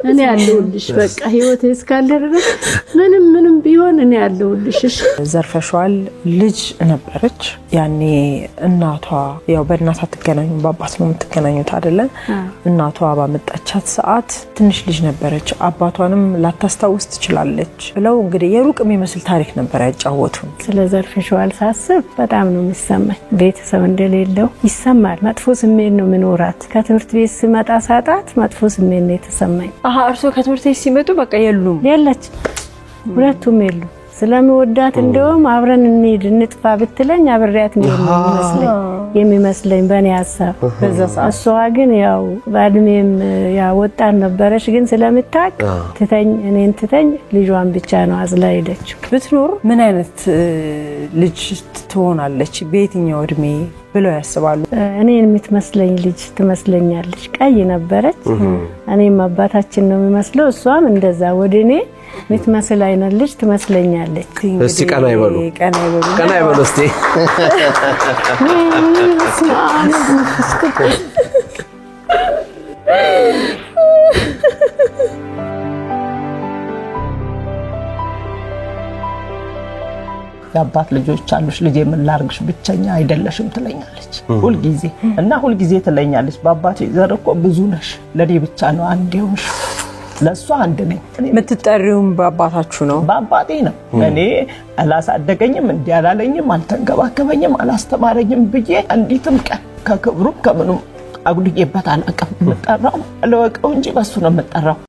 እኔ ያለውልሽ በቃ ህይወቴ እስካለ ድረስ ምንም ቢሆን እኔ ያለውልሽ እሺ ዘርፈሽዋል ልጅ ነበረች ያኔ እናቷ ያው በእናቷ ተገናኙ በአባት ነው የምትገናኙት አይደለ እናቷ ባመጣቻት ሰዓት ትንሽ ልጅ ነበረች አባቷንም ላታስታውስ ትችላለች ብለው እንግዲህ የሩቅ የሚመስል ታሪክ ነበር ያጫወቱን ስለ ዘርፈሽዋል ሳስብ በጣም ነው የሚሰማኝ ቤተሰብ እንደሌለው ይሰማል መጥፎ ስሜት ነው ምኖራት ከትምህርት ቤት ስመጣ ሳጣት መጥፎ ስሜት ነው የተሰማኝ እርሶ ከትምህርት ቤት ሲመጡ በቃ የሉም የለች ሁለቱም የሉ ስለምወዳት እንደውም አብረን እንሂድ እንጥፋ ብትለኝ አብሬያት ነው የሚመስለኝ በእኔ ሐሳብ እሷ ግን ያው ባድሜም ያው ወጣት ነበረች ግን ስለምታቅ ትተኝ እኔን ትተኝ ልጇን ብቻ ነው አዝላ ሄደችው ብትኖር ምን አይነት ልጅ ትሆናለች በየትኛው እድሜ ብለው ያስባሉ እኔን የምትመስለኝ ልጅ ትመስለኛለች ቀይ ነበረች እኔም አባታችን ነው የሚመስለው እሷም እንደዛ ወደኔ ምትመስል አይነት ልጅ ትመስለኛለች እስቲ ቀና ይበሉ እስቲ ያባት ልጆች አሉሽ ልጄ ምን ላርግሽ ብቻኛ አይደለሽም ትለኛለች ሁሉ ጊዜ ትለኛለች ባባቴ ዘርኮ ብዙ ነሽ ለኔ ብቻ ነው አንዴውሽ ለሷ አንድ ነኝ ምትጠሪውም ባባታችሁ ነው ባባቴ ነው እኔ አላሳደገኝም እንዲያላለኝም አልተንከባከበኝም አላስተማረኝም ብዬ አንዲትም ቀን ከክብሩ ከምኑ አጉልዬበት አላቀም መጣራው ለወቀው እንጂ በሱ ነው መጣራው